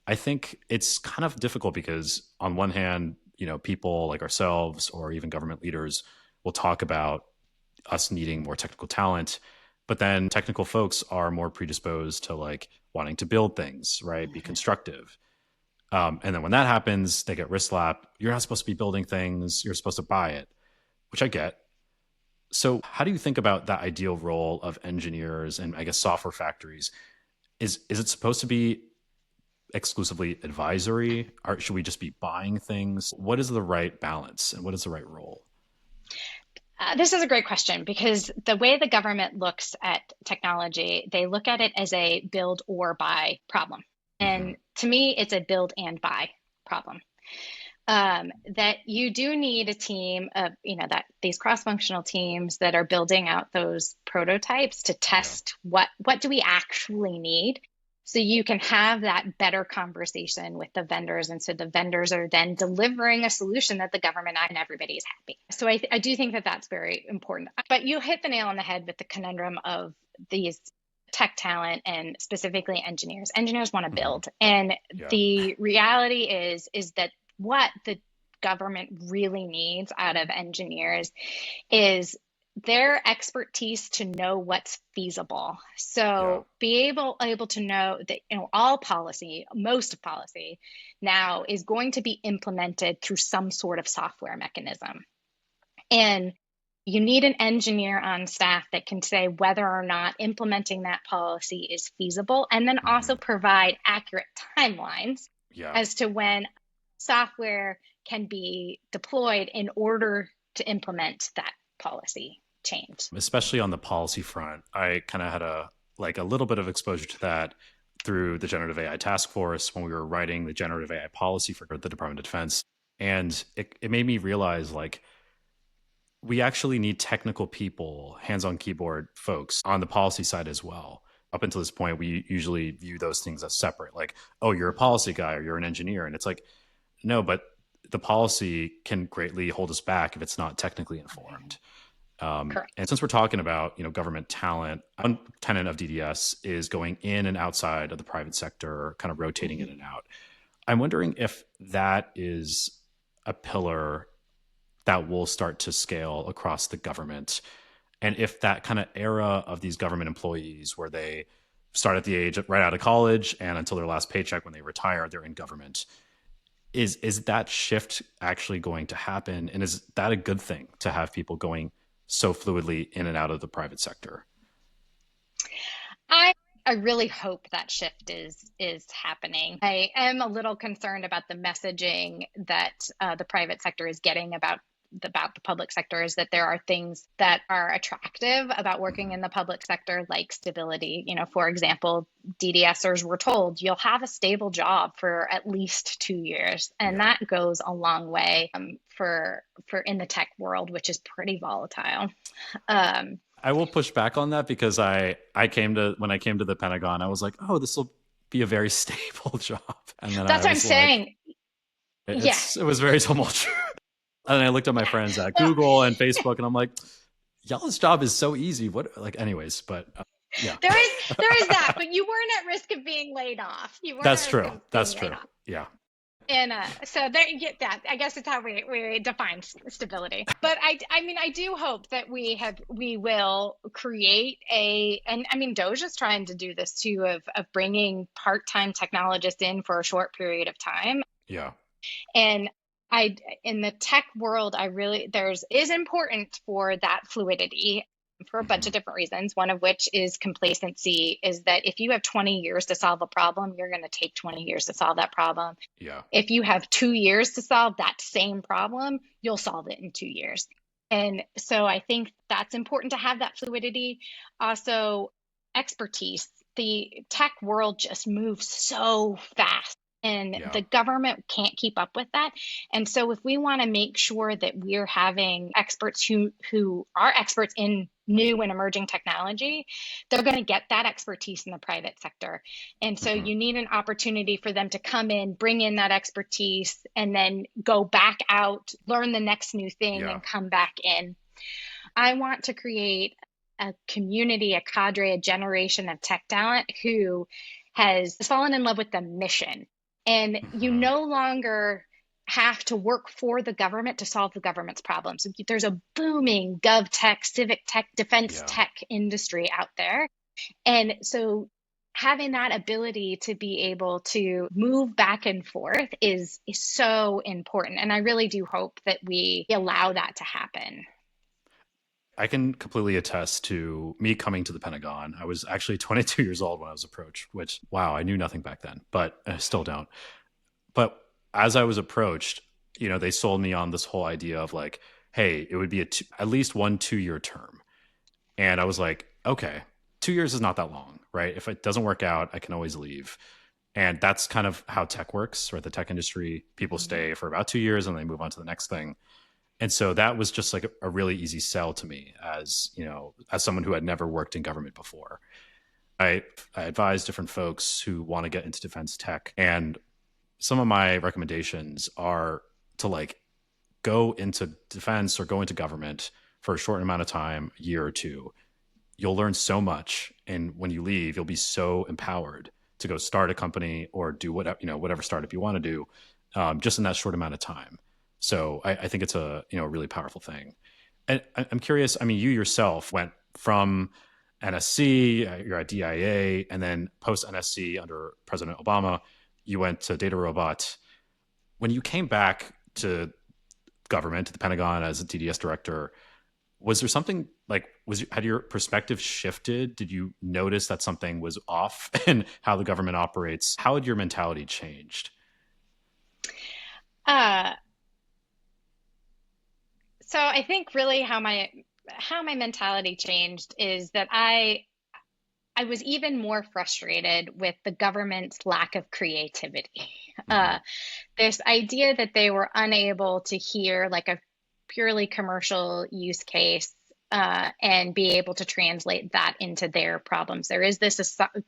I think it's kind of difficult because on one hand, people like ourselves or even government leaders will talk about us needing more technical talent, but then technical folks are more predisposed to like wanting to build things, right? Be constructive. And then when that happens, they get wrist slapped. You're not supposed to be building things. You're supposed to buy it, which I get. So how do you think about that ideal role of engineers and I guess software factories? Is it supposed to be exclusively advisory, or should we just be buying things? What is the right balance and what is the right role? This is a great question because the way the government looks at technology, they look at it as a build or buy problem. And to me, it's a build and buy problem. That you do need a team of, that these cross-functional teams that are building out those prototypes to test what do we actually need. So you can have that better conversation with the vendors. And so the vendors are then delivering a solution that the government and everybody's happy. So I do think that that's very important. But you hit the nail on the head with the conundrum of these tech talent and specifically engineers. Engineers want to build. And the reality is that what the government really needs out of engineers is their expertise to know what's feasible. So be able to know that all policy, most of policy now is going to be implemented through some sort of software mechanism. And you need an engineer on staff that can say whether or not implementing that policy is feasible, and then also provide accurate timelines as to when software can be deployed in order to implement that policy change. Especially on the policy front, I kind of had a little bit of exposure to that through the Generative AI Task Force when we were writing the Generative AI policy for the Department of Defense. And it made me realize we actually need technical people, hands-on keyboard folks on the policy side as well. Up until this point, we usually view those things as separate. Like, oh, you're a policy guy or you're an engineer. And it's like, no, but the policy can greatly hold us back if it's not technically informed. And since we're talking about, government talent, one tenet of DDS is going in and outside of the private sector, kind of rotating in and out. I'm wondering if that is a pillar that will start to scale across the government. And if that kind of era of these government employees where they start at the age right out of college and until their last paycheck when they retire, they're in government. Is that shift actually going to happen? And is that a good thing to have people going so fluidly in and out of the private sector? I really hope that shift is happening. I am a little concerned about the messaging that the private sector is getting about the public sector, is that there are things that are attractive about working in the public sector, like stability. For example, DDSers were told you'll have a stable job for at least 2 years. And that goes a long way for in the tech world, which is pretty volatile. I will push back on that because when I came to the Pentagon, I was like, oh, this will be a very stable job. And then that's what I'm saying. It was very tumultuous. And I looked at my friends at Google and Facebook, and I'm like, y'all's job is so easy. Anyways, but yeah. There is that, but you weren't at risk of being laid off. That's true. Yeah. And so there you get that. I guess it's how we define stability. But I mean, I do hope that we will create and I mean, DOGE is trying to do this too, of bringing part-time technologists in for a short period of time. Yeah. And in the tech world, is important for that fluidity for a bunch Hmm. of different reasons. One of which is complacency, is that if you have 20 years to solve a problem, you're going to take 20 years to solve that problem. Yeah. If you have 2 years to solve that same problem, you'll solve it in 2 years. And so I think that's important to have that fluidity. Also, expertise. The tech world just moves so fast, and Yeah. the government can't keep up with that. And so if we want to make sure that we're having experts who are experts in new and emerging technology, they're going to get that expertise in the private sector. And so Hmm. you need an opportunity for them to come in, bring in that expertise, and then go back out, learn the next new thing, Yeah. and come back in. I want to create a community, a cadre, a generation of tech talent who has fallen in love with the mission. And you Hmm. no longer have to work for the government to solve the government's problems. There's a booming gov tech, civic tech, defense Yeah. tech industry out there. And so having that ability to be able to move back and forth is so important. And I really do hope that we allow that to happen. I can completely attest to me coming to the Pentagon. I was actually 22 years old when I was approached, which, wow, I knew nothing back then, but I still don't. But as I was approached, they sold me on this whole idea of like, hey, it would be at least 1 2 year term. And I was like, okay, 2 years is not that long, right? If it doesn't work out, I can always leave. And that's kind of how tech works, right? The tech industry, people Mhm. stay for about 2 years and they move on to the next thing. And so that was just like a really easy sell to me as, as someone who had never worked in government before. I advise different folks who want to get into defense tech. And some of my recommendations are to like go into defense or go into government for a short amount of time, a year or two. You'll learn so much. And when you leave, you'll be so empowered to go start a company or do whatever, whatever startup you want to do, just in that short amount of time. So I think it's a really powerful thing. And I'm curious, I mean, you yourself went from NSC, you're at DIA, and then post NSC under President Obama, you went to Data Robot. When you came back to government, to the Pentagon as a DDS director, was there something like had your perspective shifted? Did you notice that something was off in how the government operates? How had your mentality changed? Uh, so I think really how my mentality changed is that I was even more frustrated with the government's lack of creativity. Hmm. This idea that they were unable to hear like a purely commercial use case and be able to translate that into their problems. There is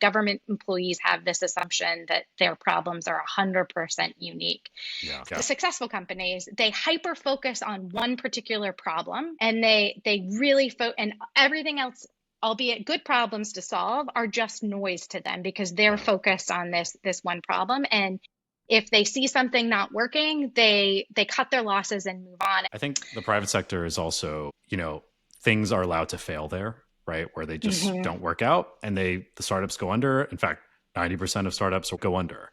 government employees have this assumption that their problems are 100% unique. Yeah. The Yeah. successful companies, they hyper focus on one particular problem, and they really and everything else, albeit good problems to solve, are just noise to them because they're Yeah. focused on this one problem. And if they see something not working, they cut their losses and move on. I think the private sector is also, things are allowed to fail there, right? Where they just Hmm. don't work out and the startups go under. In fact, 90% of startups will go under.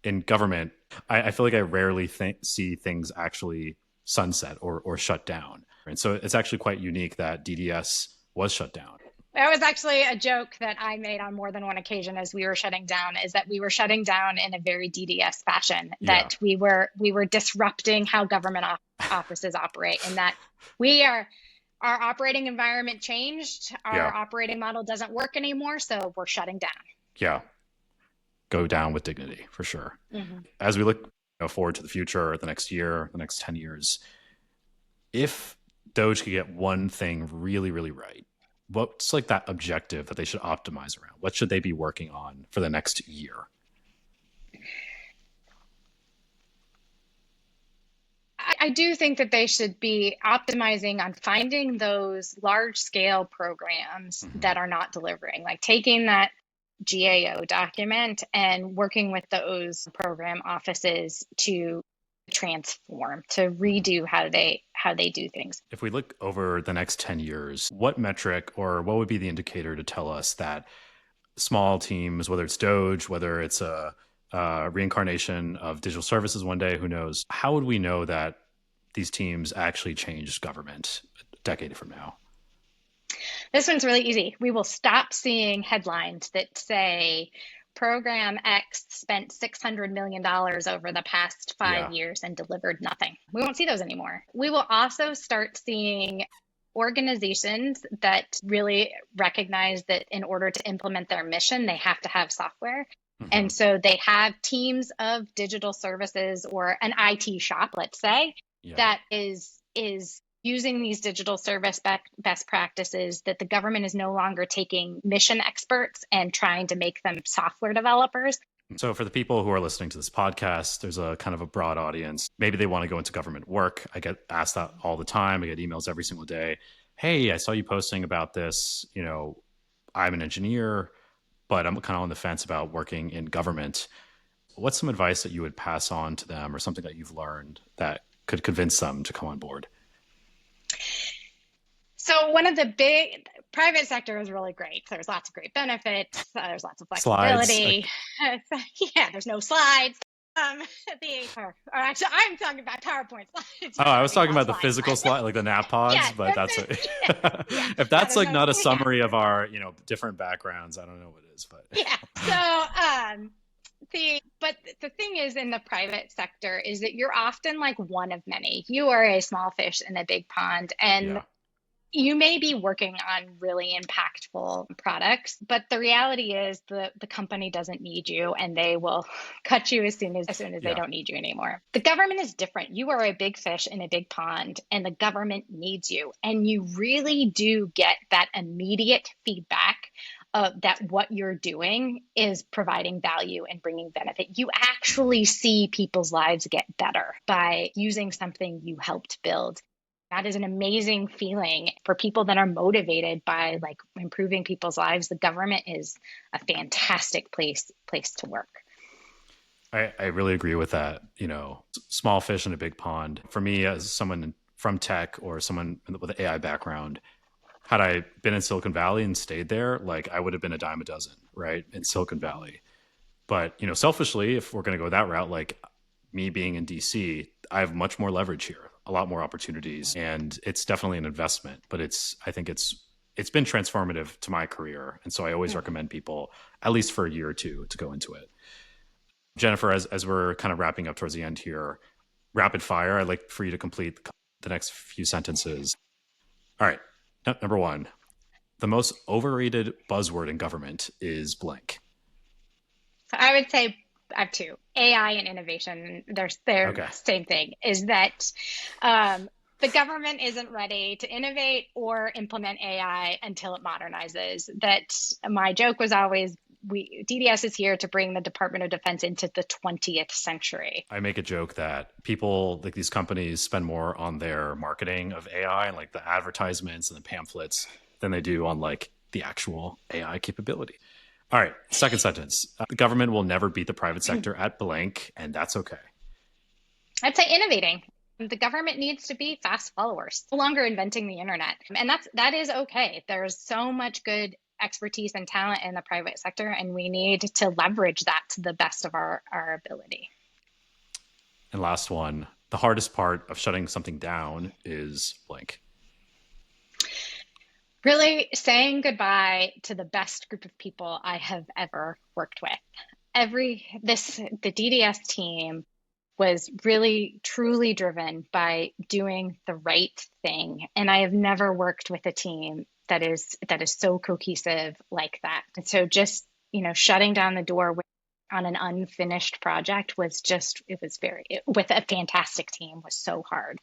In government, I feel like I rarely see things actually sunset or shut down. And so it's actually quite unique that DDS was shut down. That was actually a joke that I made on more than one occasion as we were shutting down, is that we were shutting down in a very DDS fashion, Yeah. that we were disrupting how government offices operate, and that we are our operating environment changed, Yeah. our operating model doesn't work anymore, so we're shutting down. Yeah. Go down with dignity for sure. Hmm. As we look forward to the future, the next year, the next 10 years, if Doge could get one thing really, really right, what's like that objective that they should optimize around? What should they be working on for the next year? I do think that they should be optimizing on finding those large scale programs Hmm. that are not delivering, like taking GAO document and working with those program offices to transform, to redo how they do things. If we look over the next 10 years, what metric or what would be the indicator to tell us that small teams, whether it's DOGE, whether it's a reincarnation of digital services one day, who knows, how would we know that these teams actually changed government a decade from now? This one's really easy. We will stop seeing headlines that say Program X spent $600 million over the past 5 years and delivered nothing. We won't see those anymore. We will also start seeing organizations that really recognize that in order to implement their mission, they have to have software. And so they have teams of digital services or an IT shop, let's say, that is using these digital service best practices, that the government is no longer taking mission experts and trying to make them software developers. So for the people who are listening to this podcast, there's a kind of a broad audience. Maybe they want to go into government work. I get asked that all the time. I get emails every single day. Hey, I saw you posting about this. I'm an engineer, but I'm kind of on the fence about working in government. What's some advice that you would pass on to them, or something that you've learned that could convince them to come on board? So one of the big private sector is really great. There's lots of great benefits. There's lots of flexibility. There's no slides. Or actually, I'm talking about PowerPoint slides. Oh, I was talking about the physical slide, like the nap pods, but that's if that's like not a summary of our, different backgrounds, I don't know what it is, but So, but the thing is, in the private sector is that you're often like one of many. You are a small fish in a big pond, and you may be working on really impactful products, but the reality is the company doesn't need you, and they will cut you as soon as they don't need you anymore. The government is different. You are a big fish in a big pond, and the government needs you. And you really do get that immediate feedback that what you're doing is providing value and bringing benefit. You actually see people's lives get better by using something you helped build. That is an amazing feeling for people that are motivated by like improving people's lives. The government is a fantastic place to work. I really agree with that. Small fish in a big pond. For me, as someone from tech or someone with an AI background, had I been in Silicon Valley and stayed there, like I would have been a dime a dozen, right, in Silicon Valley. But, selfishly, if we're going to go that route, like me being in DC, I have much more leverage here, a lot more opportunities, and it's definitely an investment. But I think it's been transformative to my career. And so I always recommend people, at least for a year or two, to go into it. Jennifer, as we're kind of wrapping up towards the end here, rapid fire, I'd like for you to complete the next few sentences. All right. Number one, the most overrated buzzword in government is blank. So I would say I have two: AI and innovation. They're same thing. Is that the government isn't ready to innovate or implement AI until it modernizes. That my joke was always, DDS is here to bring the Department of Defense into the 20th century. I make a joke that people, like these companies, spend more on their marketing of AI and like the advertisements and the pamphlets than they do on like the actual AI capability. All right, second sentence. The government will never beat the private sector at blank, and that's okay. I'd say innovating. The government needs to be fast followers, no longer inventing the internet. And that is okay. There's so much good expertise and talent in the private sector, and we need to leverage that to the best of our ability. And last one, the hardest part of shutting something down is blank. Really saying goodbye to the best group of people I have ever worked with. The DDS team was really truly driven by doing the right thing. And I have never worked with a team that is so cohesive like that. And so just, shutting down the door on an unfinished project with a fantastic team was so hard.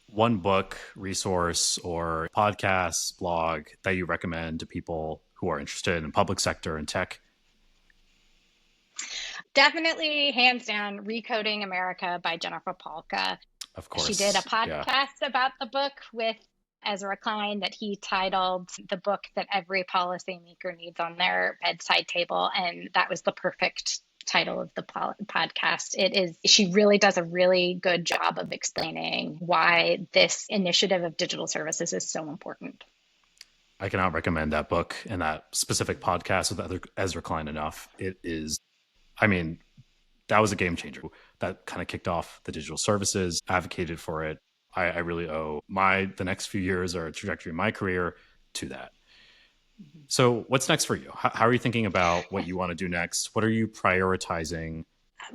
One book, resource, or podcast, blog that you recommend to people who are interested in public sector and tech? Definitely, hands down, Recoding America by Jennifer Polka. Of course. She did a podcast about the book with Ezra Klein that he titled the book that every policymaker needs on their bedside table. And that was the perfect title of the podcast. She really does a really good job of explaining why this initiative of digital services is so important. I cannot recommend that book and that specific podcast with Ezra Klein enough. It is, I mean, that was a game changer. That kind of kicked off the digital services, advocated for it. I really owe the next few years or trajectory of my career to that. So what's next for you? How are you thinking about what you want to do next? What are you prioritizing?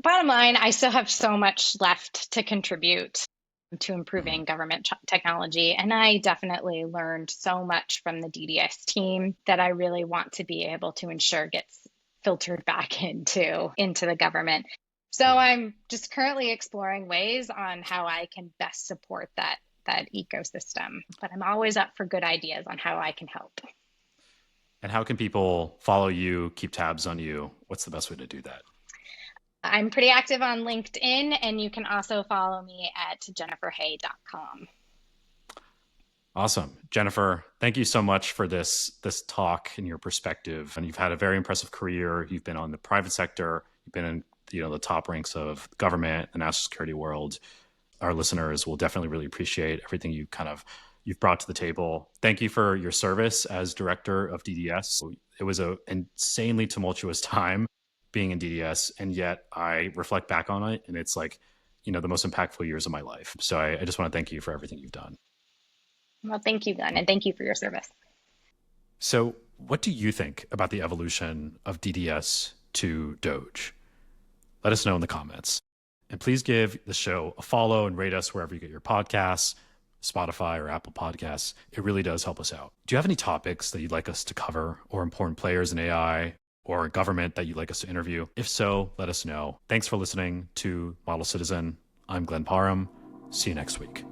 Bottom line, I still have so much left to contribute to improving government technology. And I definitely learned so much from the DDS team that I really want to be able to ensure gets filtered back into the government. So I'm just currently exploring ways on how I can best support that ecosystem. But I'm always up for good ideas on how I can help. And how can people follow you, keep tabs on you? What's the best way to do that? I'm pretty active on LinkedIn, and you can also follow me at jenniferhay.com. Awesome. Jennifer, thank you so much for this talk and your perspective. And you've had a very impressive career. You've been on the private sector. You've been in the top ranks of government, the national security world. Our listeners will definitely really appreciate everything you've brought to the table. Thank you for your service as director of DDS. It was an insanely tumultuous time being in DDS, and yet I reflect back on it, and it's like, the most impactful years of my life. So I just want to thank you for everything you've done. Well, thank you, Glenn, and thank you for your service. So what do you think about the evolution of DDS to DOGE? Let us know in the comments. And please give the show a follow and rate us wherever you get your podcasts, Spotify or Apple Podcasts. It really does help us out. Do you have any topics that you'd like us to cover, or important players in AI or government that you'd like us to interview? If so, let us know. Thanks for listening to Model Citizen. I'm Glenn Parham. See you next week.